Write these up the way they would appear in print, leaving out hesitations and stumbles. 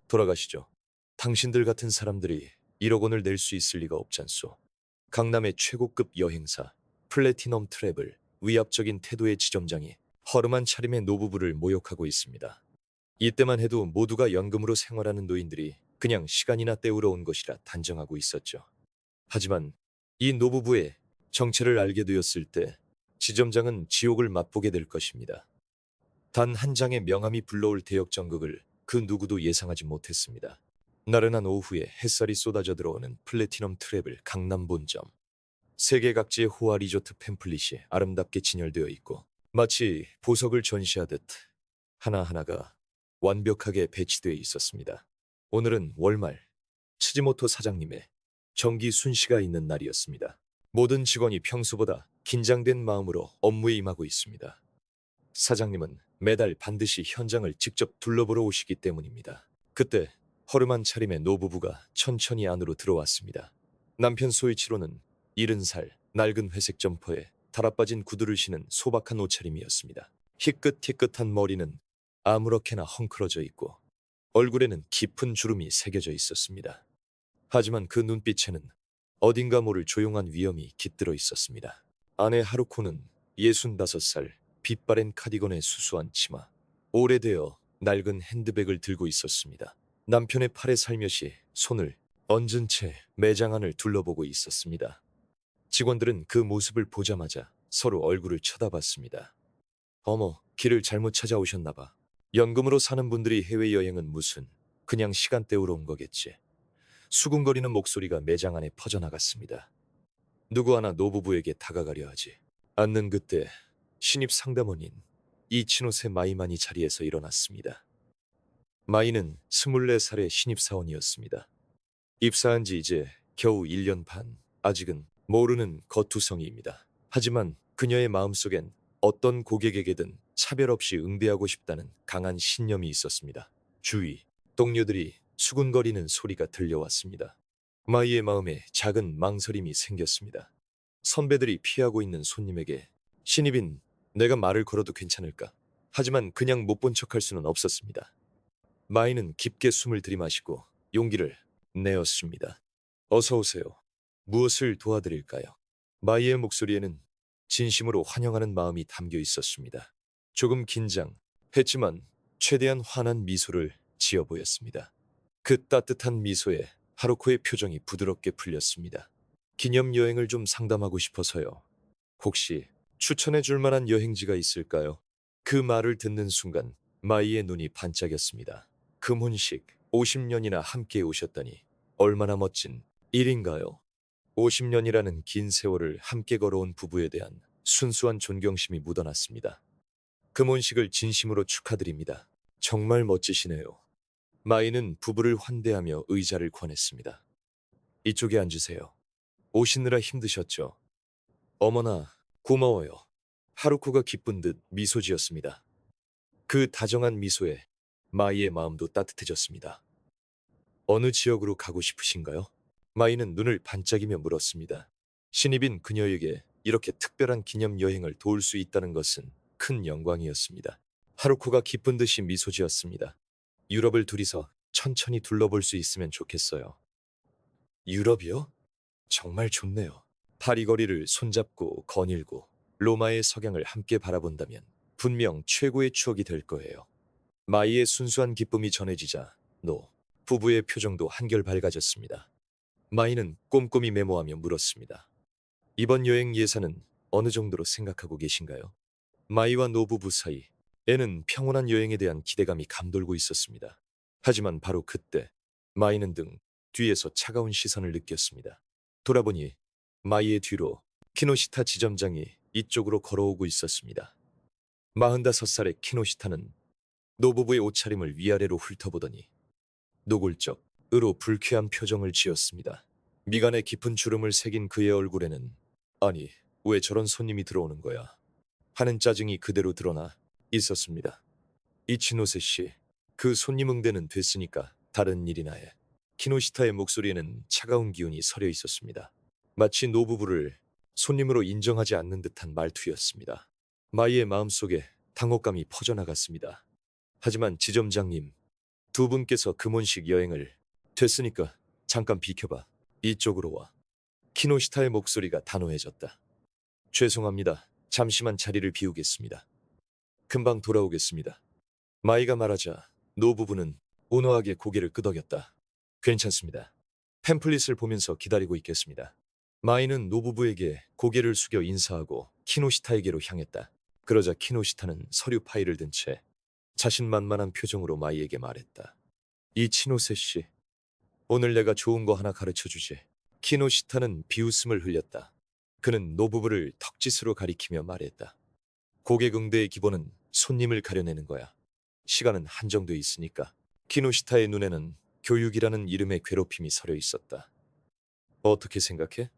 돌아가시죠. 당신들 같은 사람들이 1억 원을 낼 수 있을 리가 없잖소. 강남의 최고급 여행사 플래티넘 트래블 위압적인 태도의 지점장이 허름한 차림의 노부부를 모욕하고 있습니다. 이때만 해도 모두가 연금으로 생활하는 노인들이 그냥 시간이나 때우러 온 것이라 단정하고 있었죠. 하지만 이 노부부의 정체를 알게 되었을 때 지점장은 지옥을 맛보게 될 것입니다. 단 한 장의 명함이 불러올 대역 전극을 그 누구도 예상하지 못했습니다. 나른한 오후에 햇살이 쏟아져 들어오는 플래티넘 트래블 강남 본점. 세계 각지의 호화 리조트 팸플릿이 아름답게 진열되어 있고 마치 보석을 전시하듯 하나하나가 완벽하게 배치되어 있었습니다. 오늘은 월말 츠지모토 사장님의 정기 순시가 있는 날이었습니다. 모든 직원이 평소보다 긴장된 마음으로 업무에 임하고 있습니다. 사장님은 매달 반드시 현장을 직접 둘러보러 오시기 때문입니다. 그때 허름한 차림의 노부부가 천천히 안으로 들어왔습니다. 남편 소이치로는 70살, 낡은 회색 점퍼에 달아빠진 구두를 신은 소박한 옷차림이었습니다. 희끗희끗한 머리는 아무렇게나 헝클어져 있고 얼굴에는 깊은 주름이 새겨져 있었습니다. 하지만 그 눈빛에는 어딘가 모를 조용한 위험이 깃들어 있었습니다. 아내 하루코는 65살, 빛바랜 카디건에 수수한 치마, 오래되어 낡은 핸드백을 들고 있었습니다. 남편의 팔에 살며시 손을 얹은 채 매장 안을 둘러보고 있었습니다. 직원들은 그 모습을 보자마자 서로 얼굴을 쳐다봤습니다. 어머, 길을 잘못 찾아오셨나 봐. 연금으로 사는 분들이 해외여행은 무슨 그냥 시간 때우러 온 거겠지. 수군거리는 목소리가 매장 안에 퍼져나갔습니다. 누구 하나 노부부에게 다가가려 하지 않는 그때 신입 상담원인 이치노세 마이만이 자리에서 일어났습니다. 마이는 24살의 신입사원이었습니다. 입사한 지 이제 겨우 1년 반, 아직은 모르는 거투성이입니다. 하지만 그녀의 마음속엔 어떤 고객에게든 차별 없이 응대하고 싶다는 강한 신념이 있었습니다. 주위 동료들이 수군거리는 소리가 들려왔습니다. 마이의 마음에 작은 망설임이 생겼습니다. 선배들이 피하고 있는 손님에게 신입인 내가 말을 걸어도 괜찮을까? 하지만 그냥 못 본 척할 수는 없었습니다. 마이는 깊게 숨을 들이마시고 용기를 내었습니다. 어서 오세요. 무엇을 도와드릴까요? 마이의 목소리에는 진심으로 환영하는 마음이 담겨 있었습니다. 조금 긴장했지만 최대한 환한 미소를 지어 보였습니다. 그 따뜻한 미소에 하루코의 표정이 부드럽게 풀렸습니다. 기념여행을 좀 상담하고 싶어서요. 혹시 추천해 줄 만한 여행지가 있을까요? 그 말을 듣는 순간 마이의 눈이 반짝였습니다. 금혼식 50년이나 함께 오셨다니 얼마나 멋진 일인가요? 50년이라는 긴 세월을 함께 걸어온 부부에 대한 순수한 존경심이 묻어났습니다. 금혼식을 진심으로 축하드립니다. 정말 멋지시네요. 마이는 부부를 환대하며 의자를 권했습니다. 이쪽에 앉으세요. 오시느라 힘드셨죠? 어머나, 고마워요. 하루코가 기쁜 듯 미소 지었습니다. 그 다정한 미소에 마이의 마음도 따뜻해졌습니다. 어느 지역으로 가고 싶으신가요? 마이는 눈을 반짝이며 물었습니다. 신입인 그녀에게 이렇게 특별한 기념 여행을 도울 수 있다는 것은 큰 영광이었습니다. 하루코가 기쁜 듯이 미소 지었습니다. 유럽을 둘이서 천천히 둘러볼 수 있으면 좋겠어요. 유럽이요? 정말 좋네요. 파리거리를 손잡고 거닐고 로마의 석양을 함께 바라본다면 분명 최고의 추억이 될 거예요. 마이의 순수한 기쁨이 전해지자 부부의 표정도 한결 밝아졌습니다. 마이는 꼼꼼히 메모하며 물었습니다. 이번 여행 예산은 어느 정도로 생각하고 계신가요? 마이와 노부부 사이에는 평온한 여행에 대한 기대감이 감돌고 있었습니다. 하지만 바로 그때 마이는 뒤에서 차가운 시선을 느꼈습니다. 돌아보니 마이의 뒤로 키노시타 지점장이 이쪽으로 걸어오고 있었습니다. 45살의 키노시타는 노부부의 옷차림을 위아래로 훑어보더니 노골적으로 불쾌한 표정을 지었습니다. 미간에 깊은 주름을 새긴 그의 얼굴에는 아니, 왜 저런 손님이 들어오는 거야? 하는 짜증이 그대로 드러나 있었습니다. 이치노세 씨, 그 손님 응대는 됐으니까 다른 일이나 해. 키노시타의 목소리에는 차가운 기운이 서려 있었습니다. 마치 노부부를 손님으로 인정하지 않는 듯한 말투였습니다. 마이의 마음속에 당혹감이 퍼져나갔습니다. 하지만 지점장님, 두 분께서 금혼식 여행을 됐으니까 잠깐 비켜봐. 이쪽으로 와. 키노시타의 목소리가 단호해졌다. 죄송합니다. 잠시만 자리를 비우겠습니다. 금방 돌아오겠습니다. 마이가 말하자 노부부는 온화하게 고개를 끄덕였다. 괜찮습니다. 팸플릿을 보면서 기다리고 있겠습니다. 마이는 노부부에게 고개를 숙여 인사하고 키노시타에게로 향했다. 그러자 키노시타는 서류 파일을 든 채 자신만만한 표정으로 마이에게 말했다. 이치노세 씨, 오늘 내가 좋은 거 하나 가르쳐주지. 키노시타는 비웃음을 흘렸다. 그는 노부부를 턱짓으로 가리키며 말했다. 고객 응대의 기본은 손님을 가려내는 거야. 시간은 한정돼 있으니까. 키노시타의 눈에는 교육이라는 이름의 괴롭힘이 서려 있었다. 어떻게 생각해?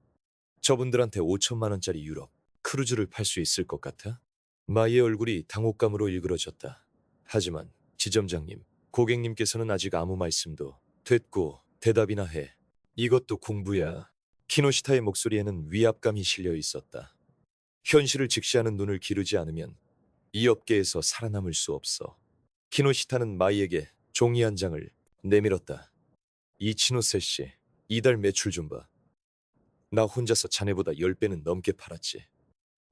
저분들한테 5천만 원짜리 유럽 크루즈를 팔 수 있을 것 같아? 마이의 얼굴이 당혹감으로 일그러졌다. 하지만 지점장님, 고객님께서는 아직 아무 말씀도 됐고 대답이나 해. 이것도 공부야. 키노시타의 목소리에는 위압감이 실려 있었다. 현실을 직시하는 눈을 기르지 않으면 이 업계에서 살아남을 수 없어. 키노시타는 마이에게 종이 한 장을 내밀었다. 이치노세 씨, 이달 매출 좀 봐. 나 혼자서 자네보다 10배는 넘게 팔았지.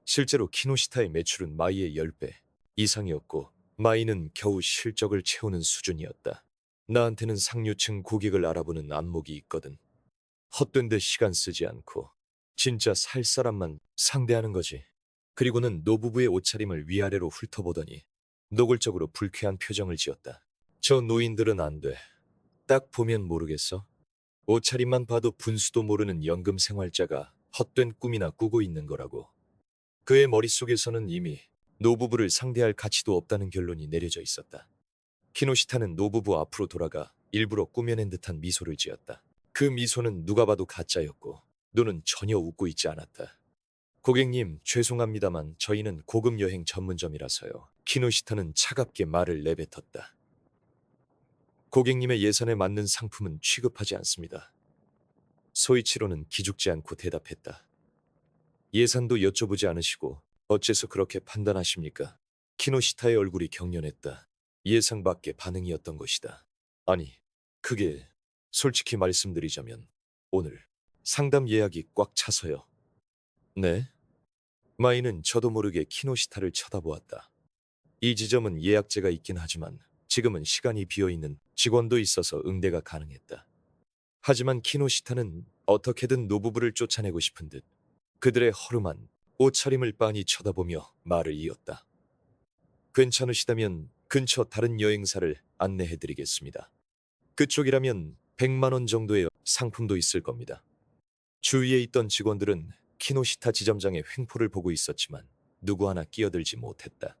실제로 키노시타의 매출은 마이의 10배 이상이었고 마이는 겨우 실적을 채우는 수준이었다. 나한테는 상류층 고객을 알아보는 안목이 있거든. 헛된 데 시간 쓰지 않고 진짜 살 사람만 상대하는 거지. 그리고는 노부부의 옷차림을 위아래로 훑어보더니 노골적으로 불쾌한 표정을 지었다. 저 노인들은 안 돼. 딱 보면 모르겠어. 옷차림만 봐도 분수도 모르는 연금 생활자가 헛된 꿈이나 꾸고 있는 거라고. 그의 머릿속에서는 이미 노부부를 상대할 가치도 없다는 결론이 내려져 있었다. 키노시타는 노부부 앞으로 돌아가 일부러 꾸며낸 듯한 미소를 지었다. 그 미소는 누가 봐도 가짜였고 눈은 전혀 웃고 있지 않았다. 고객님, 죄송합니다만 저희는 고급 여행 전문점이라서요. 키노시타는 차갑게 말을 내뱉었다. 고객님의 예산에 맞는 상품은 취급하지 않습니다. 소이치로는 기죽지 않고 대답했다. 예산도 여쭤보지 않으시고 어째서 그렇게 판단하십니까? 키노시타의 얼굴이 경련했다. 예상 밖의 반응이었던 것이다. 아니, 그게 솔직히 말씀드리자면 오늘 상담 예약이 꽉 차서요. 네? 마이는 저도 모르게 키노시타를 쳐다보았다. 이 지점은 예약제가 있긴 하지만 지금은 시간이 비어있는 직원도 있어서 응대가 가능했다. 하지만 키노시타는 어떻게든 노부부를 쫓아내고 싶은 듯 그들의 허름한 옷차림을 빤히 쳐다보며 말을 이었다. 괜찮으시다면 근처 다른 여행사를 안내해드리겠습니다. 그쪽이라면 100만 원 정도의 상품도 있을 겁니다. 주위에 있던 직원들은 키노시타 지점장의 횡포를 보고 있었지만 누구 하나 끼어들지 못했다.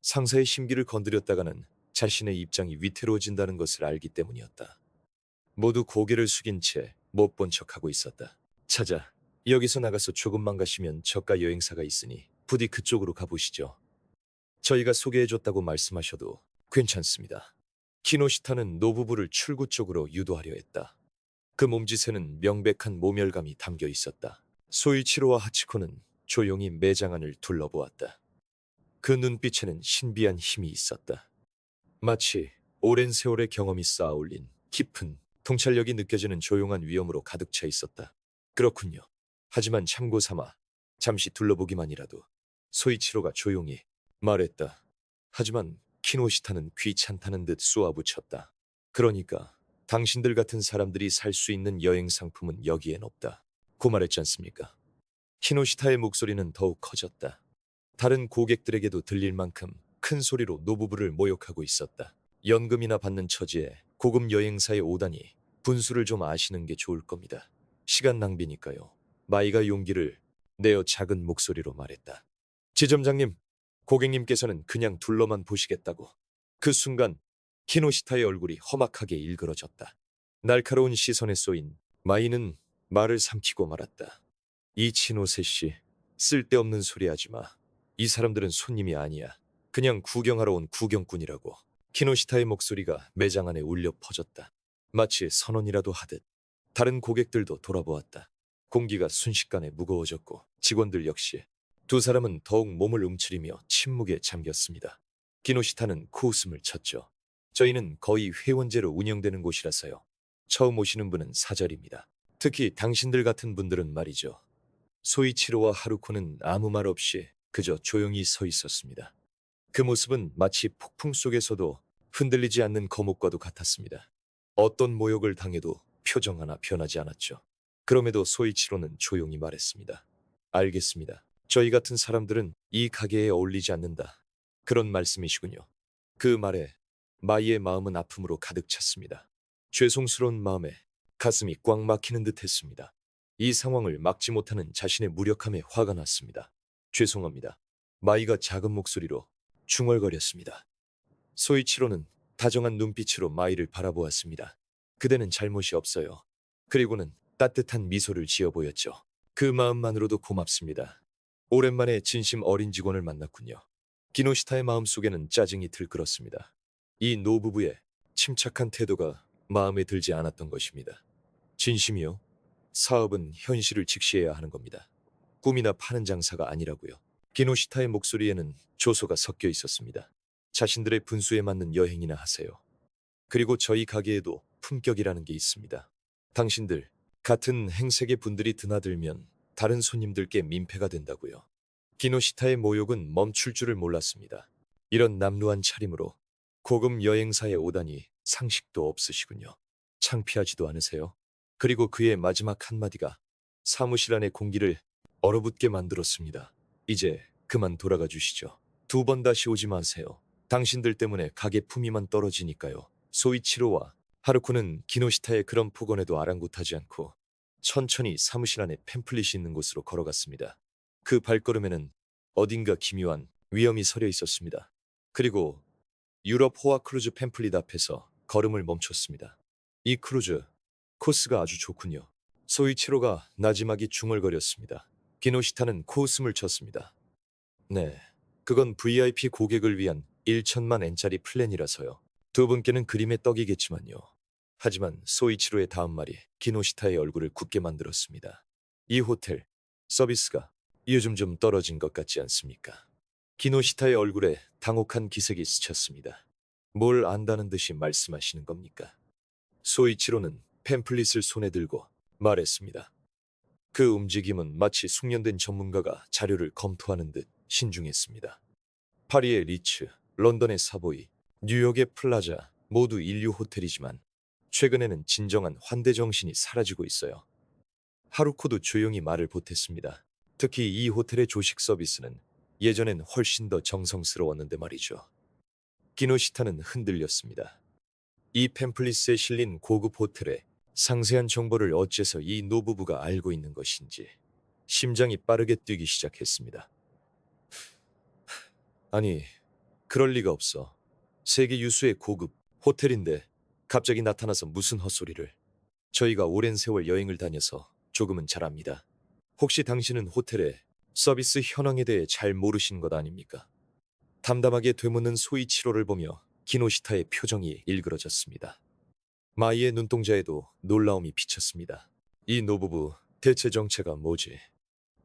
상사의 심기를 건드렸다가는 자신의 입장이 위태로워진다는 것을 알기 때문이었다. 모두 고개를 숙인 채 못 본 척하고 있었다. 차자, 여기서 나가서 조금만 가시면 저가 여행사가 있으니 부디 그쪽으로 가보시죠. 저희가 소개해줬다고 말씀하셔도 괜찮습니다. 키노시타는 노부부를 출구 쪽으로 유도하려 했다. 그 몸짓에는 명백한 모멸감이 담겨 있었다. 소이치로와 하치코는 조용히 매장 안을 둘러보았다. 그 눈빛에는 신비한 힘이 있었다. 마치 오랜 세월의 경험이 쌓아올린 깊은 통찰력이 느껴지는 조용한 위엄으로 가득 차 있었다. 그렇군요. 하지만 참고 삼아 잠시 둘러보기만이라도. 소이치로가 조용히 말했다. 하지만 키노시타는 귀찮다는 듯 쏘아붙였다. 그러니까 당신들 같은 사람들이 살 수 있는 여행 상품은 여기엔 없다. 고 말했지 않습니까? 키노시타의 목소리는 더욱 커졌다. 다른 고객들에게도 들릴 만큼 큰 소리로 노부부를 모욕하고 있었다. 연금이나 받는 처지에 고급 여행사에 오다니 분수를 좀 아시는 게 좋을 겁니다. 시간 낭비니까요. 마이가 용기를 내어 작은 목소리로 말했다. 지점장님, 고객님께서는 그냥 둘러만 보시겠다고. 그 순간 키노시타의 얼굴이 험악하게 일그러졌다. 날카로운 시선에 쏘인 마이는 말을 삼키고 말았다. 이치노세 씨, 쓸데없는 소리 하지 마. 이 사람들은 손님이 아니야. 그냥 구경하러 온 구경꾼이라고. 키노시타의 목소리가 매장 안에 울려 퍼졌다. 마치 선언이라도 하듯. 다른 고객들도 돌아보았다. 공기가 순식간에 무거워졌고 직원들 역시. 두 사람은 더욱 몸을 움츠리며 침묵에 잠겼습니다. 키노시타는 코웃음을 쳤죠. 저희는 거의 회원제로 운영되는 곳이라서요. 처음 오시는 분은 사절입니다. 특히 당신들 같은 분들은 말이죠. 소이치로와 하루코는 아무 말 없이 그저 조용히 서 있었습니다. 그 모습은 마치 폭풍 속에서도 흔들리지 않는 거목과도 같았습니다. 어떤 모욕을 당해도 표정 하나 변하지 않았죠. 그럼에도 소이치로는 조용히 말했습니다. 알겠습니다. 저희 같은 사람들은 이 가게에 어울리지 않는다. 그런 말씀이시군요. 그 말에 마이의 마음은 아픔으로 가득 찼습니다. 죄송스러운 마음에 가슴이 꽉 막히는 듯 했습니다. 이 상황을 막지 못하는 자신의 무력함에 화가 났습니다. 죄송합니다. 마이가 작은 목소리로 중얼거렸습니다. 소이치로는 다정한 눈빛으로 마이를 바라보았습니다. 그대는 잘못이 없어요. 그리고는 따뜻한 미소를 지어 보였죠. 그 마음만으로도 고맙습니다. 오랜만에 진심 어린 직원을 만났군요. 기노시타의 마음속에는 짜증이 들끓었습니다. 이 노부부의 침착한 태도가 마음에 들지 않았던 것입니다. 진심이요? 사업은 현실을 직시해야 하는 겁니다. 꿈이나 파는 장사가 아니라고요. 기노시타의 목소리에는 조소가 섞여 있었습니다. 자신들의 분수에 맞는 여행이나 하세요. 그리고 저희 가게에도 품격이라는 게 있습니다. 당신들 같은 행색의 분들이 드나들면 다른 손님들께 민폐가 된다고요. 기노시타의 모욕은 멈출 줄을 몰랐습니다. 이런 남루한 차림으로 고급 여행사에 오다니 상식도 없으시군요. 창피하지도 않으세요? 그리고 그의 마지막 한마디가 사무실 안의 공기를 얼어붙게 만들었습니다. 이제 그만 돌아가 주시죠. 2번 다시 오지 마세요. 당신들 때문에 가게 품위만 떨어지니까요. 소이치로와 하루코는 기노시타의 그런 폭언에도 아랑곳하지 않고 천천히 사무실 안에 팸플릿이 있는 곳으로 걸어갔습니다. 그 발걸음에는 어딘가 기묘한 위험이 서려 있었습니다. 그리고 유럽 호화 크루즈 팸플릿 앞에서 걸음을 멈췄습니다. 이 크루즈 코스가 아주 좋군요. 소이치로가 나지막이 중얼거렸습니다. 기노시타는 코웃음을 쳤습니다. 네, 그건 VIP 고객을 위한 1천만 엔짜리 플랜이라서요. 두 분께는 그림의 떡이겠지만요. 하지만 소이치로의 다음 말이 기노시타의 얼굴을 굳게 만들었습니다. 이 호텔 서비스가 요즘 좀 떨어진 것 같지 않습니까? 기노시타의 얼굴에 당혹한 기색이 스쳤습니다. 뭘 안다는 듯이 말씀하시는 겁니까? 소이치로는 팸플릿을 손에 들고 말했습니다. 그 움직임은 마치 숙련된 전문가가 자료를 검토하는 듯 신중했습니다. 파리의 리츠, 런던의 사보이, 뉴욕의 플라자 모두 인류 호텔이지만 최근에는 진정한 환대 정신이 사라지고 있어요. 하루코도 조용히 말을 보탰습니다. 특히 이 호텔의 조식 서비스는 예전엔 훨씬 더 정성스러웠는데 말이죠. 기노시타는 흔들렸습니다. 이 팸플릿에 실린 고급 호텔의 상세한 정보를 어째서 이 노부부가 알고 있는 것인지 심장이 빠르게 뛰기 시작했습니다. 아니, 그럴 리가 없어. 세계 유수의 고급 호텔인데 갑자기 나타나서 무슨 헛소리를. 저희가 오랜 세월 여행을 다녀서 조금은 잘 압니다. 혹시 당신은 호텔의 서비스 현황에 대해 잘 모르시는 것 아닙니까? 담담하게 되묻는 소이치로를 보며 기노시타의 표정이 일그러졌습니다. 마이의 눈동자에도 놀라움이 비쳤습니다. 이 노부부 대체 정체가 뭐지?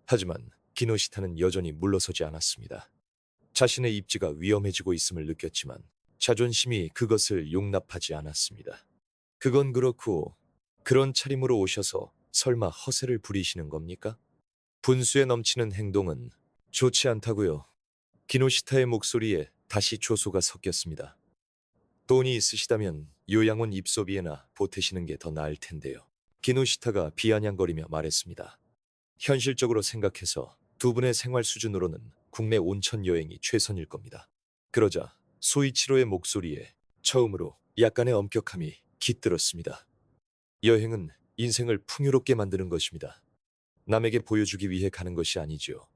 하지만 기노시타는 여전히 물러서지 않았습니다. 자신의 입지가 위험해지고 있음을 느꼈지만 자존심이 그것을 용납하지 않았습니다. 그건 그렇고 그런 차림으로 오셔서 설마 허세를 부리시는 겁니까? 분수에 넘치는 행동은 좋지 않다고요. 기노시타의 목소리에 다시 조소가 섞였습니다. 돈이 있으시다면 요양원 입소비에나 보태시는 게 더 나을 텐데요. 기노시타가 비아냥거리며 말했습니다. 현실적으로 생각해서 두 분의 생활 수준으로는 국내 온천 여행이 최선일 겁니다. 그러자 소이치로의 목소리에 처음으로 약간의 엄격함이 깃들었습니다. 여행은 인생을 풍요롭게 만드는 것입니다. 남에게 보여주기 위해 가는 것이 아니지요.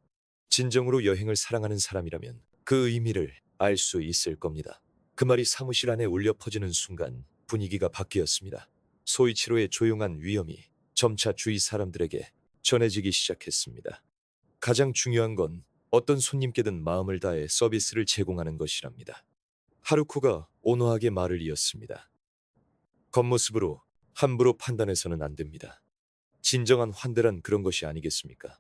진정으로 여행을 사랑하는 사람이라면 그 의미를 알 수 있을 겁니다. 그 말이 사무실 안에 울려 퍼지는 순간 분위기가 바뀌었습니다. 소이치로의 조용한 위엄이 점차 주위 사람들에게 전해지기 시작했습니다. 가장 중요한 건 어떤 손님께든 마음을 다해 서비스를 제공하는 것이랍니다. 하루코가 온화하게 말을 이었습니다. 겉모습으로 함부로 판단해서는 안 됩니다. 진정한 환대란 그런 것이 아니겠습니까?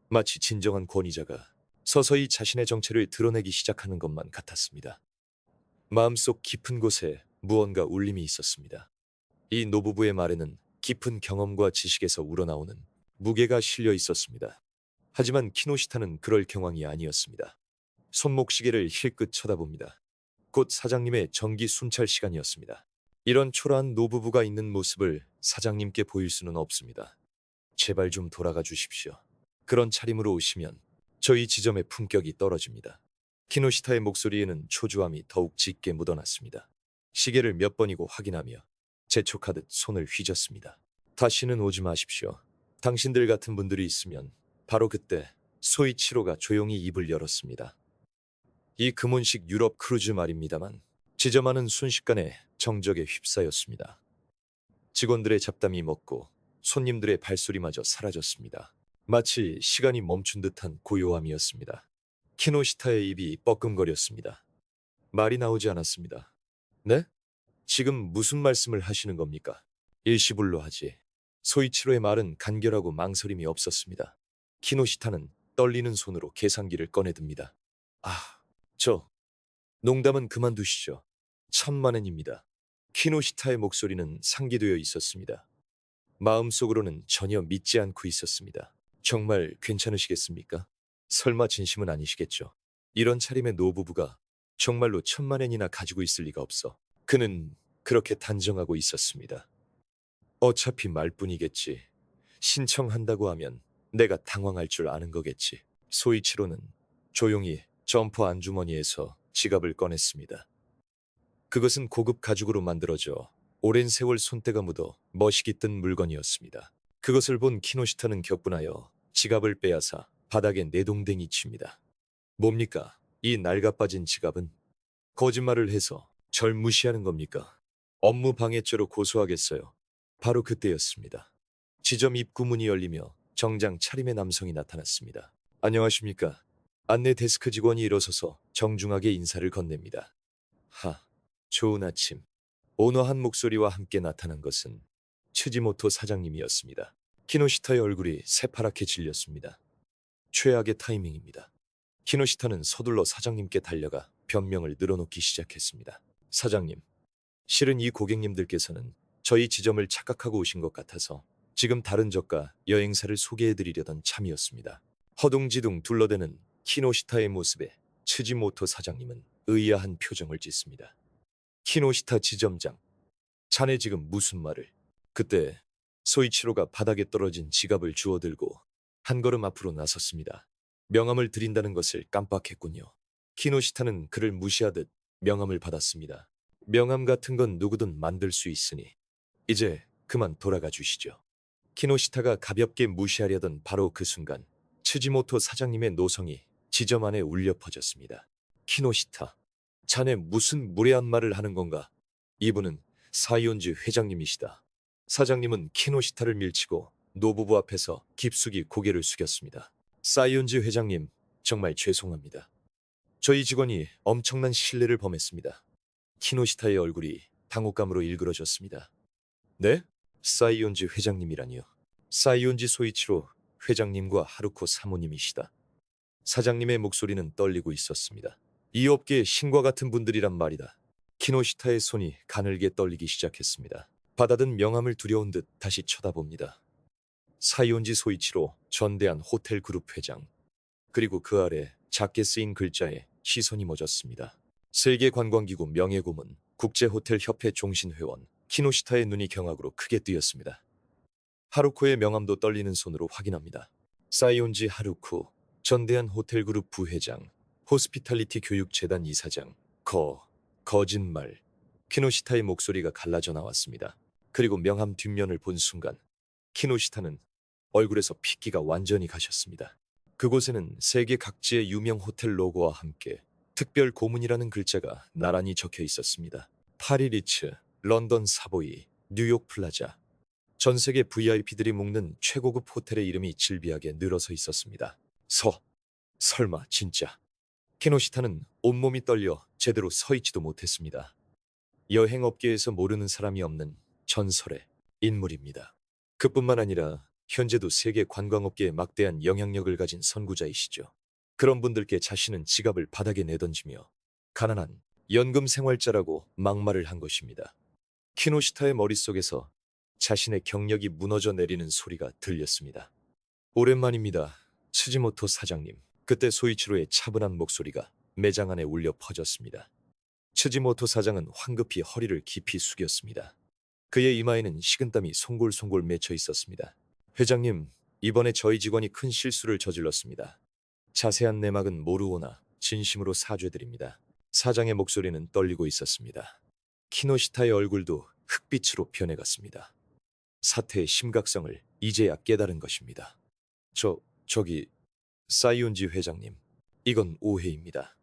마치 진정한 권위자가 서서히 자신의 정체를 드러내기 시작하는 것만 같았습니다. 마음속 깊은 곳에 무언가 울림이 있었습니다. 이 노부부의 말에는 깊은 경험과 지식에서 우러나오는 무게가 실려 있었습니다. 하지만 키노시타는 그럴 경황이 아니었습니다. 손목시계를 힐끗 쳐다봅니다. 곧 사장님의 정기 순찰 시간이었습니다. 이런 초라한 노부부가 있는 모습을 사장님께 보일 수는 없습니다. 제발 좀 돌아가 주십시오. 그런 차림으로 오시면 저희 지점의 품격이 떨어집니다. 키노시타의 목소리에는 초조함이 더욱 짙게 묻어났습니다. 시계를 몇 번이고 확인하며 재촉하듯 손을 휘젓습니다. 다시는 오지 마십시오. 당신들 같은 분들이 있으면 바로 그때 소이치로가 조용히 입을 열었습니다. 이 금혼식 유럽 크루즈 말입니다만 지점하는 순식간에 정적에 휩싸였습니다. 직원들의 잡담이 멎고 손님들의 발소리마저 사라졌습니다. 마치 시간이 멈춘 듯한 고요함이었습니다. 키노시타의 입이 뻐끔거렸습니다. 말이 나오지 않았습니다. 네? 지금 무슨 말씀을 하시는 겁니까? 일시불로 하지. 소이치로의 말은 간결하고 망설임이 없었습니다. 키노시타는 떨리는 손으로 계산기를 꺼내듭니다. 아, 농담은 그만두시죠. 1,000만 엔입니다. 키노시타의 목소리는 상기되어 있었습니다. 마음속으로는 전혀 믿지 않고 있었습니다. 정말 괜찮으시겠습니까? 설마 진심은 아니시겠죠? 이런 차림의 노부부가 정말로 1,000만 엔이나 가지고 있을 리가 없어. 그는 그렇게 단정하고 있었습니다. 어차피 말뿐이겠지. 신청한다고 하면 내가 당황할 줄 아는 거겠지. 소이치로는 조용히 점퍼 안주머니에서 지갑을 꺼냈습니다. 그것은 고급 가죽으로 만들어져 오랜 세월 손때가 묻어 멋이 깃든 물건이었습니다. 그것을 본 키노시타는 격분하여 지갑을 빼앗아 바닥에 내동댕이 칩니다. 뭡니까? 이 낡아빠진 지갑은? 거짓말을 해서 절 무시하는 겁니까? 업무 방해죄로 고소하겠어요. 바로 그때였습니다. 지점 입구문이 열리며 정장 차림의 남성이 나타났습니다. 안녕하십니까? 안내 데스크 직원이 일어서서 정중하게 인사를 건넵니다. 좋은 아침. 온화한 목소리와 함께 나타난 것은 츠지모토 사장님이었습니다. 키노시타의 얼굴이 새파랗게 질렸습니다. 최악의 타이밍입니다. 키노시타는 서둘러 사장님께 달려가 변명을 늘어놓기 시작했습니다. 사장님, 실은 이 고객님들께서는 저희 지점을 착각하고 오신 것 같아서 지금 다른 저가 여행사를 소개해드리려던 참이었습니다. 허둥지둥 둘러대는 키노시타의 모습에 츠지모토 사장님은 의아한 표정을 짓습니다. 키노시타 지점장, 자네 지금 무슨 말을? 그때 소이치로가 바닥에 떨어진 지갑을 주워들고 한 걸음 앞으로 나섰습니다. 명함을 드린다는 것을 깜빡했군요. 키노시타는 그를 무시하듯 명함을 받았습니다. 명함 같은 건 누구든 만들 수 있으니 이제 그만 돌아가 주시죠. 키노시타가 가볍게 무시하려던 바로 그 순간 츠지모토 사장님의 노성이 지점 안에 울려 퍼졌습니다. 키노시타, 자네 무슨 무례한 말을 하는 건가? 이분은 사이온지 회장님이시다. 사장님은 키노시타를 밀치고 노부부 앞에서 깊숙이 고개를 숙였습니다. 사이온지 회장님, 정말 죄송합니다. 저희 직원이 엄청난 실례를 범했습니다. 키노시타의 얼굴이 당혹감으로 일그러졌습니다. 네? 사이온지 회장님이라니요. 사이온지 소이치로 회장님과 하루코 사모님이시다. 사장님의 목소리는 떨리고 있었습니다. 이 업계의 신과 같은 분들이란 말이다. 키노시타의 손이 가늘게 떨리기 시작했습니다. 받아든 명함을 두려운 듯 다시 쳐다봅니다. 사이온지 소이치로 전대한 호텔 그룹 회장. 그리고 그 아래 작게 쓰인 글자에 시선이 멎었습니다. 세계관광기구 명예고문, 국제호텔협회 종신회원. 키노시타의 눈이 경악으로 크게 뜨였습니다. 하루코의 명함도 떨리는 손으로 확인합니다. 사이온지 하루코, 전대한 호텔그룹 부회장, 호스피탈리티 교육재단 이사장. 거짓말. 키노시타의 목소리가 갈라져 나왔습니다. 그리고 명함 뒷면을 본 순간 키노시타는 얼굴에서 핏기가 완전히 가셨습니다. 그곳에는 세계 각지의 유명 호텔 로고와 함께 특별 고문이라는 글자가 나란히 적혀 있었습니다. 파리 리츠, 런던 사보이, 뉴욕 플라자. 전 세계 VIP들이 묵는 최고급 호텔의 이름이 질비하게 늘어서 있었습니다. 설마 진짜. 키노시타는 온몸이 떨려 제대로 서 있지도 못했습니다. 여행업계에서 모르는 사람이 없는 전설의 인물입니다. 그뿐만 아니라 현재도 세계 관광업계에 막대한 영향력을 가진 선구자이시죠. 그런 분들께 자신은 지갑을 바닥에 내던지며 가난한 연금 생활자라고 막말을 한 것입니다. 키노시타의 머릿속에서 자신의 경력이 무너져 내리는 소리가 들렸습니다. 오랜만입니다. 츠지모토 사장님. 그때 소이치로의 차분한 목소리가 매장 안에 울려 퍼졌습니다. 츠지모토 사장은 황급히 허리를 깊이 숙였습니다. 그의 이마에는 식은땀이 송골송골 맺혀 있었습니다. 회장님, 이번에 저희 직원이 큰 실수를 저질렀습니다. 자세한 내막은 모르오나 진심으로 사죄드립니다. 사장의 목소리는 떨리고 있었습니다. 키노시타의 얼굴도 흑빛으로 변해갔습니다. 사태의 심각성을 이제야 깨달은 것입니다. 저기, 사이온지 회장님, 이건 오해입니다.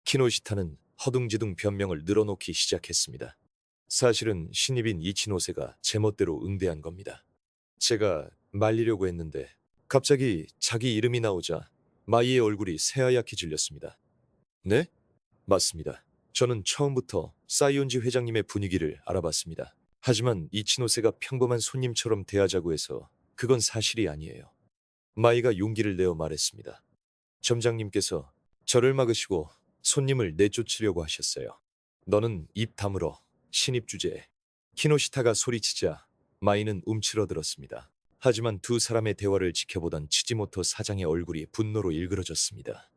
키노시타는 허둥지둥 변명을 늘어놓기 시작했습니다. 사실은 신입인 이치노세가 제멋대로 응대한 겁니다. 제가 말리려고 했는데 갑자기 자기 이름이 나오자 마이의 얼굴이 새하얗게 질렸습니다. 네? 맞습니다. 저는 처음부터 사이온지 회장님의 분위기를 알아봤습니다. 하지만 이치노세가 평범한 손님처럼 대하자고 해서 그건 사실이 아니에요. 마이가 용기를 내어 말했습니다. 점장님께서 저를 막으시고 손님을 내쫓으려고 하셨어요. 너는 입 다물어. 신입 주제에. 키노시타가 소리치자 마이는 움츠러들었습니다. 하지만 두 사람의 대화를 지켜보던 치지모토 사장의 얼굴이 분노로 일그러졌습니다.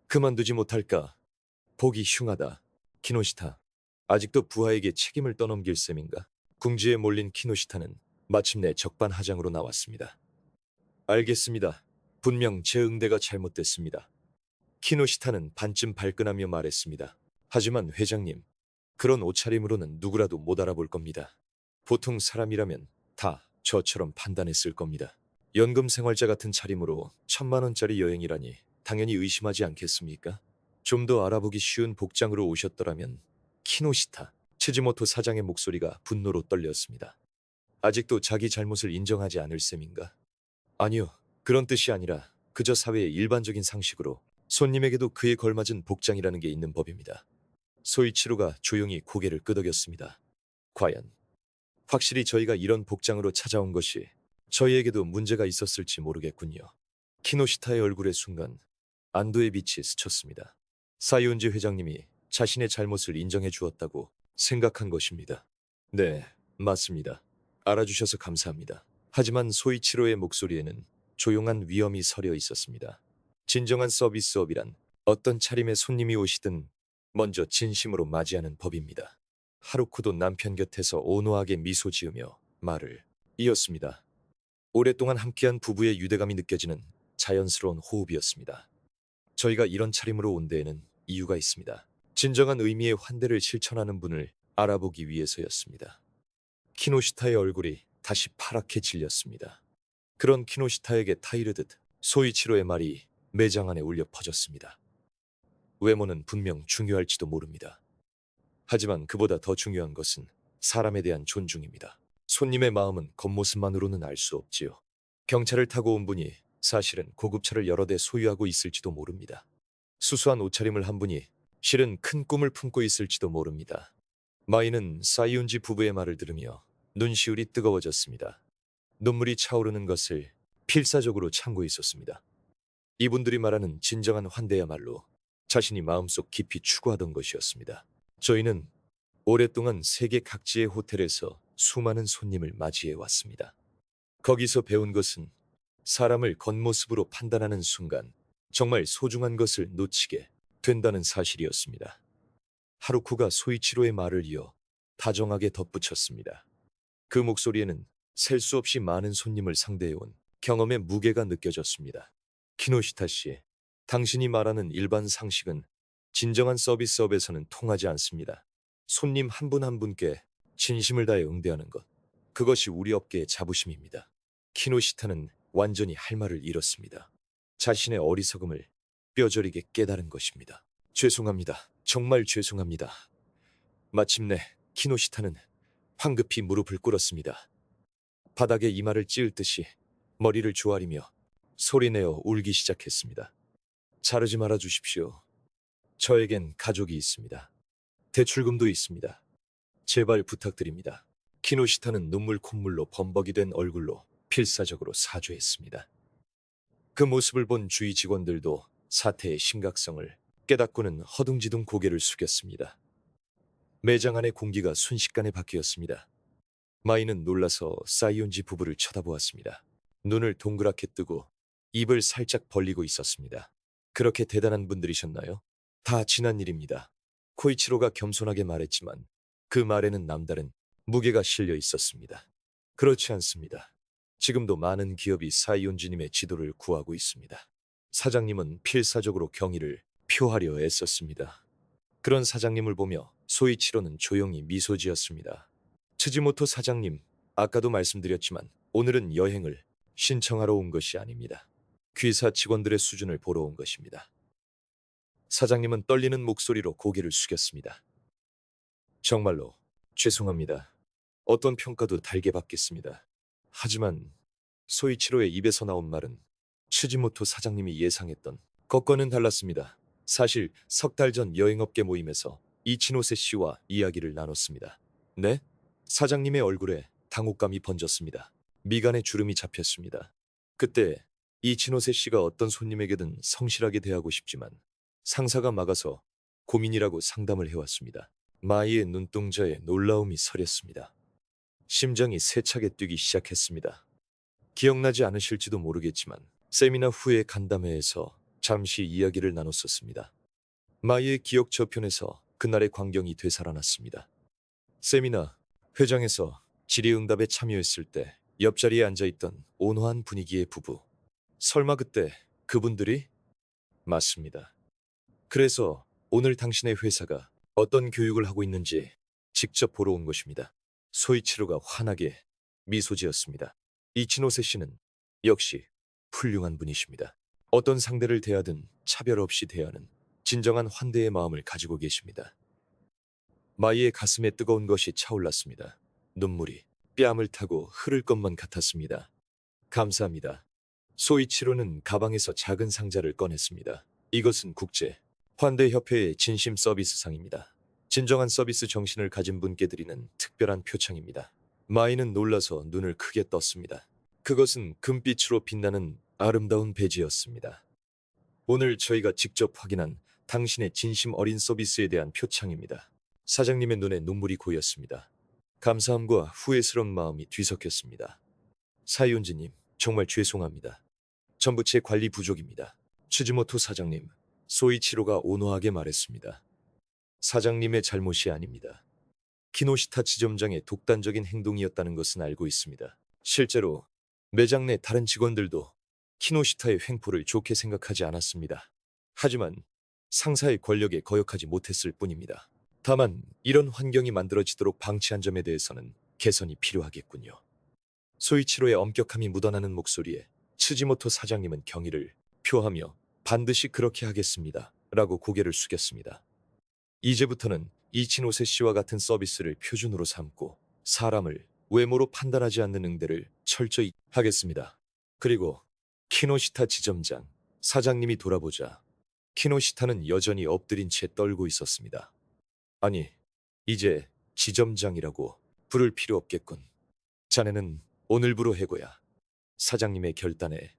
그만두지 못할까? 보기 흉하다. 키노시타, 아직도 부하에게 책임을 떠넘길 셈인가? 궁지에 몰린 키노시타는 마침내 적반하장으로 나왔습니다. 알겠습니다. 분명 제 응대가 잘못됐습니다. 키노시타는 반쯤 발끈하며 말했습니다. 하지만 회장님, 그런 옷차림으로는 누구라도 못 알아볼 겁니다. 보통 사람이라면 다 저처럼 판단했을 겁니다. 연금 생활자 같은 차림으로 1,000만 원짜리 여행이라니 당연히 의심하지 않겠습니까? 좀 더 알아보기 쉬운 복장으로 오셨더라면. 키노시타, 츠지모토 사장의 목소리가 분노로 떨렸습니다. 아직도 자기 잘못을 인정하지 않을 셈인가? 아니요, 그런 뜻이 아니라 그저 사회의 일반적인 상식으로 손님에게도 그에 걸맞은 복장이라는 게 있는 법입니다. 소이치로가 조용히 고개를 끄덕였습니다. 과연 확실히 저희가 이런 복장으로 찾아온 것이 저희에게도 문제가 있었을지 모르겠군요. 키노시타의 얼굴에 순간 안도의 빛이 스쳤습니다. 사이온지 회장님이 자신의 잘못을 인정해 주었다고 생각한 것입니다. 네, 맞습니다. 알아주셔서 감사합니다. 하지만 소이치로의 목소리에는 조용한 위험이 서려 있었습니다. 진정한 서비스업이란 어떤 차림의 손님이 오시든 먼저 진심으로 맞이하는 법입니다. 하루쿠도 남편 곁에서 온화하게 미소 지으며 말을 이었습니다. 오랫동안 함께한 부부의 유대감이 느껴지는 자연스러운 호흡이었습니다. 저희가 이런 차림으로 온 데에는 이유가 있습니다. 진정한 의미의 환대를 실천하는 분을 알아보기 위해서였습니다. 키노시타의 얼굴이 다시 파랗게 질렸습니다. 그런 키노시타에게 타이르듯 소이치로의 말이 매장 안에 울려 퍼졌습니다. 외모는 분명 중요할지도 모릅니다. 하지만 그보다 더 중요한 것은 사람에 대한 존중입니다. 손님의 마음은 겉모습만으로는 알 수 없지요. 경차를 타고 온 분이 사실은 고급차를 여러 대 소유하고 있을지도 모릅니다. 수수한 옷차림을 한 분이 실은 큰 꿈을 품고 있을지도 모릅니다. 마이는 사이온지 부부의 말을 들으며 눈시울이 뜨거워졌습니다. 눈물이 차오르는 것을 필사적으로 참고 있었습니다. 이분들이 말하는 진정한 환대야말로 자신이 마음속 깊이 추구하던 것이었습니다. 저희는 오랫동안 세계 각지의 호텔에서 수많은 손님을 맞이해 왔습니다. 거기서 배운 것은 사람을 겉모습으로 판단하는 순간 정말 소중한 것을 놓치게 된다는 사실이었습니다. 하루쿠가 소이치로의 말을 이어 다정하게 덧붙였습니다. 그 목소리에는 셀 수 없이 많은 손님을 상대해온 경험의 무게가 느껴졌습니다. 키노시타 씨, 당신이 말하는 일반 상식은 진정한 서비스업에서는 통하지 않습니다. 손님 한 분 한 분께 진심을 다해 응대하는 것, 그것이 우리 업계의 자부심입니다. 키노시타는 완전히 할 말을 잃었습니다. 자신의 어리석음을 뼈저리게 깨달은 것입니다. 죄송합니다. 정말 죄송합니다. 마침내 키노시타는 황급히 무릎을 꿇었습니다. 바닥에 이마를 찌을 듯이 머리를 조아리며 소리내어 울기 시작했습니다. 자르지 말아 주십시오. 저에겐 가족이 있습니다. 대출금도 있습니다. 제발 부탁드립니다. 키노시타는 눈물 콧물로 범벅이 된 얼굴로 필사적으로 사죄했습니다. 그 모습을 본 주위 직원들도 사태의 심각성을 깨닫고는 허둥지둥 고개를 숙였습니다. 매장 안의 공기가 순식간에 바뀌었습니다. 마이는 놀라서 사이온지 부부를 쳐다보았습니다. 눈을 동그랗게 뜨고 입을 살짝 벌리고 있었습니다. 그렇게 대단한 분들이셨나요? 다 지난 일입니다. 코이치로가 겸손하게 말했지만 그 말에는 남다른 무게가 실려 있었습니다. 그렇지 않습니다. 지금도 많은 기업이 사이온지님의 지도를 구하고 있습니다. 사장님은 필사적으로 경의를 표하려 애썼습니다. 그런 사장님을 보며 소이치로는 조용히 미소 지었습니다. 츠지모토 사장님, 아까도 말씀드렸지만 오늘은 여행을 신청하러 온 것이 아닙니다. 귀사 직원들의 수준을 보러 온 것입니다. 사장님은 떨리는 목소리로 고개를 숙였습니다. 정말로 죄송합니다. 어떤 평가도 달게 받겠습니다. 하지만 소이치로의 입에서 나온 말은 츠지모토 사장님이 예상했던 것과는 달랐습니다. 사실 석 달 전 여행업계 모임에서 이치노세 씨와 이야기를 나눴습니다. 네? 사장님의 얼굴에 당혹감이 번졌습니다. 미간에 주름이 잡혔습니다. 그때 이치노세 씨가 어떤 손님에게든 성실하게 대하고 싶지만 상사가 막아서 고민이라고 상담을 해왔습니다. 마이의 눈동자에 놀라움이 서렸습니다. 심장이 세차게 뛰기 시작했습니다. 기억나지 않으실지도 모르겠지만 세미나 후의 간담회에서 잠시 이야기를 나눴었습니다. 마이의 기억 저편에서 그날의 광경이 되살아났습니다. 세미나 회장에서 질의응답에 참여했을 때 옆자리에 앉아있던 온화한 분위기의 부부. 설마 그때 그분들이? 맞습니다. 그래서 오늘 당신의 회사가 어떤 교육을 하고 있는지 직접 보러 온 것입니다. 소이치로가 환하게 미소 지었습니다. 이치노세 씨는 역시 훌륭한 분이십니다. 어떤 상대를 대하든 차별 없이 대하는 진정한 환대의 마음을 가지고 계십니다. 마이의 가슴에 뜨거운 것이 차올랐습니다. 눈물이 뺨을 타고 흐를 것만 같았습니다. 감사합니다. 소이치로는 가방에서 작은 상자를 꺼냈습니다. 이것은 국제 환대협회의 진심 서비스상입니다. 진정한 서비스 정신을 가진 분께 드리는 특별한 표창입니다. 마이는 놀라서 눈을 크게 떴습니다. 그것은 금빛으로 빛나는 아름다운 배지였습니다. 오늘 저희가 직접 확인한 당신의 진심 어린 서비스에 대한 표창입니다. 사장님의 눈에 눈물이 고였습니다. 감사함과 후회스러운 마음이 뒤섞였습니다. 사이온지님, 정말 죄송합니다. 전부 제 관리 부족입니다. 츠지모토 사장님, 소이치로가 온화하게 말했습니다. 사장님의 잘못이 아닙니다. 키노시타 지점장의 독단적인 행동이었다는 것은 알고 있습니다. 실제로 매장 내 다른 직원들도 키노시타의 횡포를 좋게 생각하지 않았습니다. 하지만 상사의 권력에 거역하지 못했을 뿐입니다. 다만 이런 환경이 만들어지도록 방치한 점에 대해서는 개선이 필요하겠군요. 소이치로의 엄격함이 묻어나는 목소리에 츠지모토 사장님은 경의를 표하며 반드시 그렇게 하겠습니다. 라고 고개를 숙였습니다. 이제부터는 이치노세 씨와 같은 서비스를 표준으로 삼고 사람을 외모로 판단하지 않는 응대를 철저히 하겠습니다. 그리고 키노시타 지점장, 사장님이 돌아보자 키노시타는 여전히 엎드린 채 떨고 있었습니다. 아니, 이제 지점장이라고 부를 필요 없겠군. 자네는 오늘부로 해고야. 사장님의 결단에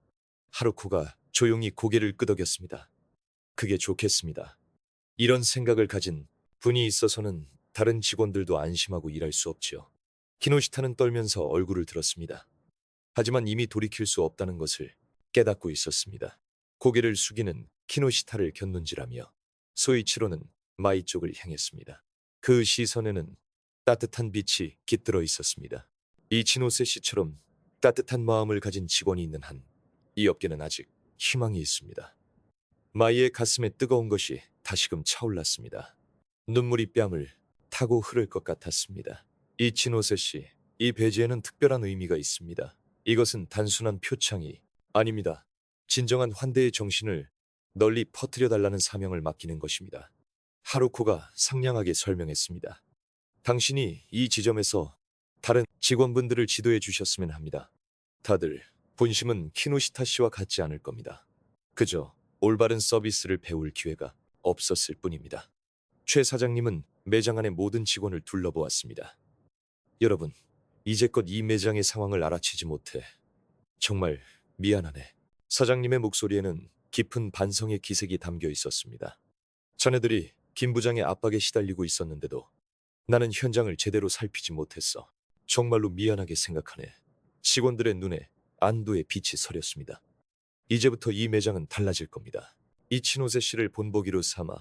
하루코가 조용히 고개를 끄덕였습니다. 그게 좋겠습니다. 이런 생각을 가진 분이 있어서는 다른 직원들도 안심하고 일할 수 없지요. 키노시타는 떨면서 얼굴을 들었습니다. 하지만 이미 돌이킬 수 없다는 것을 깨닫고 있었습니다. 고개를 숙이는 키노시타를 곁눈질하며 소이치로는 마이 쪽을 향했습니다. 그 시선에는 따뜻한 빛이 깃들어 있었습니다. 이치노세 씨처럼 따뜻한 마음을 가진 직원이 있는 한 이 업계는 아직 희망이 있습니다. 마이의 가슴에 뜨거운 것이 다시금 차올랐습니다. 눈물이 뺨을 타고 흐를 것 같았습니다. 이치노세 씨, 이 배지에는 특별한 의미가 있습니다. 이것은 단순한 표창이 아닙니다. 진정한 환대의 정신을 널리 퍼뜨려 달라는 사명을 맡기는 것입니다. 하루코가 상냥하게 설명했습니다. 당신이 이 지점에서 다른 직원분들을 지도해 주셨으면 합니다. 다들 본심은 키노시타 씨와 같지 않을 겁니다. 그저 올바른 서비스를 배울 기회가 없었을 뿐입니다. 최 사장님은 매장 안의 모든 직원을 둘러보았습니다. 여러분, 이제껏 이 매장의 상황을 알아채지 못해 정말 미안하네. 사장님의 목소리에는 깊은 반성의 기색이 담겨 있었습니다. 자네들이 김 부장의 압박에 시달리고 있었는데도 나는 현장을 제대로 살피지 못했어. 정말로 미안하게 생각하네. 직원들의 눈에 안도의 빛이 서렸습니다. 이제부터 이 매장은 달라질 겁니다. 이치노세 씨를 본보기로 삼아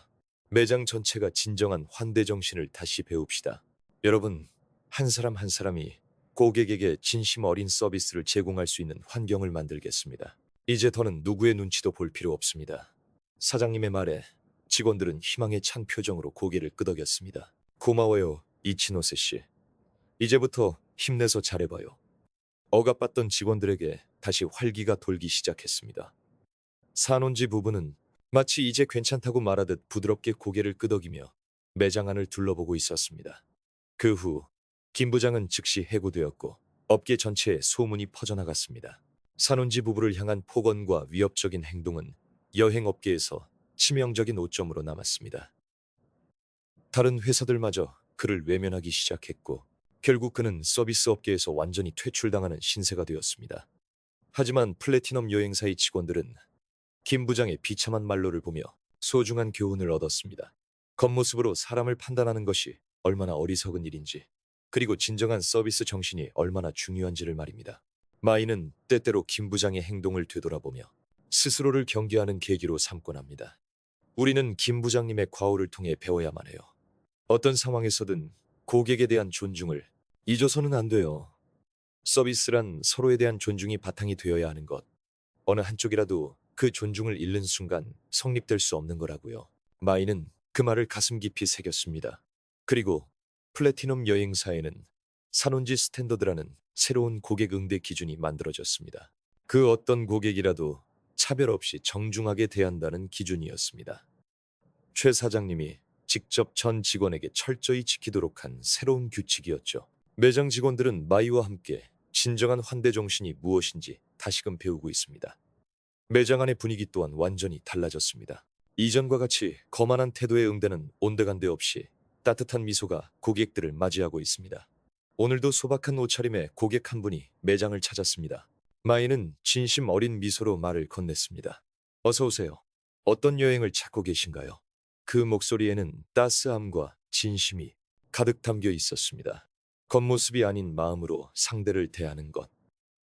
매장 전체가 진정한 환대 정신을 다시 배웁시다. 여러분, 한 사람 한 사람이 고객에게 진심 어린 서비스를 제공할 수 있는 환경을 만들겠습니다. 이제 더는 누구의 눈치도 볼 필요 없습니다. 사장님의 말에 직원들은 희망에 찬 표정으로 고개를 끄덕였습니다. 고마워요, 이치노세 씨. 이제부터 힘내서 잘해봐요. 억압받던 직원들에게 다시 활기가 돌기 시작했습니다. 산온지 부부는 마치 이제 괜찮다고 말하듯 부드럽게 고개를 끄덕이며 매장 안을 둘러보고 있었습니다. 그 후 김 부장은 즉시 해고되었고 업계 전체에 소문이 퍼져나갔습니다. 산온지 부부를 향한 폭언과 위협적인 행동은 여행업계에서 치명적인 오점으로 남았습니다. 다른 회사들마저 그를 외면하기 시작했고 결국 그는 서비스 업계에서 완전히 퇴출당하는 신세가 되었습니다. 하지만 플래티넘 여행사의 직원들은 김 부장의 비참한 말로를 보며 소중한 교훈을 얻었습니다. 겉모습으로 사람을 판단하는 것이 얼마나 어리석은 일인지, 그리고 진정한 서비스 정신이 얼마나 중요한지를 말입니다. 마이는 때때로 김 부장의 행동을 되돌아보며 스스로를 경계하는 계기로 삼곤 합니다. 우리는 김 부장님의 과오를 통해 배워야만 해요. 어떤 상황에서든 고객에 대한 존중을 잊어서는 안 돼요. 서비스란 서로에 대한 존중이 바탕이 되어야 하는 것. 어느 한쪽이라도 그 존중을 잃는 순간 성립될 수 없는 거라고요. 마이는 그 말을 가슴 깊이 새겼습니다. 그리고 플래티넘 여행사에는 산온지 스탠더드라는 새로운 고객 응대 기준이 만들어졌습니다. 그 어떤 고객이라도 차별 없이 정중하게 대한다는 기준이었습니다. 최 사장님이 직접 전 직원에게 철저히 지키도록 한 새로운 규칙이었죠. 매장 직원들은 마이와 함께 진정한 환대 정신이 무엇인지 다시금 배우고 있습니다. 매장 안의 분위기 또한 완전히 달라졌습니다. 이전과 같이 거만한 태도에 응대는 온데간데 없이 따뜻한 미소가 고객들을 맞이하고 있습니다. 오늘도 소박한 옷차림의 고객 한 분이 매장을 찾았습니다. 마이는 진심 어린 미소로 말을 건넸습니다. 어서 오세요. 어떤 여행을 찾고 계신가요? 그 목소리에는 따스함과 진심이 가득 담겨 있었습니다. 겉모습이 아닌 마음으로 상대를 대하는 것.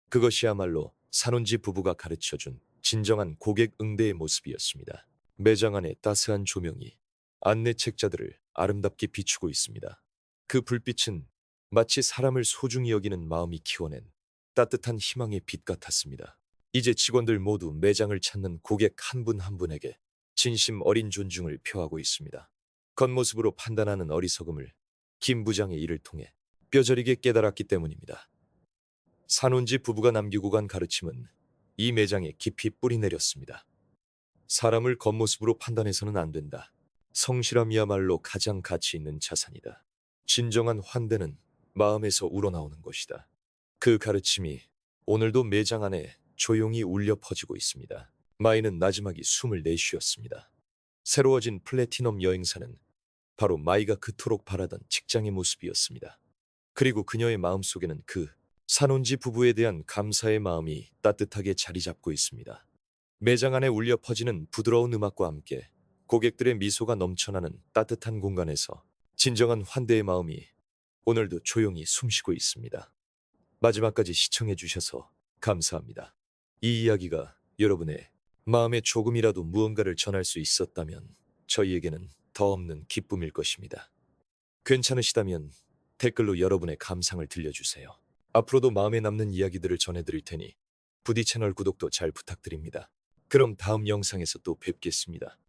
그것이야말로 산온지 부부가 가르쳐준 진정한 고객 응대의 모습이었습니다. 매장 안의 따스한 조명이 안내 책자들을 아름답게 비추고 있습니다. 그 불빛은 마치 사람을 소중히 여기는 마음이 키워낸 따뜻한 희망의 빛 같았습니다. 이제 직원들 모두 매장을 찾는 고객 한 분 한 분에게 진심 어린 존중을 표하고 있습니다. 겉모습으로 판단하는 어리석음을 김 부장의 일을 통해 뼈저리게 깨달았기 때문입니다. 산온지 부부가 남기고 간 가르침은 이 매장에 깊이 뿌리 내렸습니다. 사람을 겉모습으로 판단해서는 안 된다. 성실함이야말로 가장 가치 있는 자산이다. 진정한 환대는 마음에서 우러나오는 것이다. 그 가르침이 오늘도 매장 안에 조용히 울려 퍼지고 있습니다. 마이는 나지막이 숨을 내쉬었습니다. 새로워진 플래티넘 여행사는 바로 마이가 그토록 바라던 직장의 모습이었습니다. 그리고 그녀의 마음속에는 그 산온지 부부에 대한 감사의 마음이 따뜻하게 자리 잡고 있습니다. 매장 안에 울려 퍼지는 부드러운 음악과 함께 고객들의 미소가 넘쳐나는 따뜻한 공간에서 진정한 환대의 마음이 오늘도 조용히 숨쉬고 있습니다. 마지막까지 시청해 주셔서 감사합니다. 이 이야기가 여러분의 마음에 조금이라도 무언가를 전할 수 있었다면 저희에게는 더 없는 기쁨일 것입니다. 괜찮으시다면 댓글로 여러분의 감상을 들려주세요. 앞으로도 마음에 남는 이야기들을 전해드릴 테니 부디 채널 구독도 잘 부탁드립니다. 그럼 다음 영상에서 또 뵙겠습니다.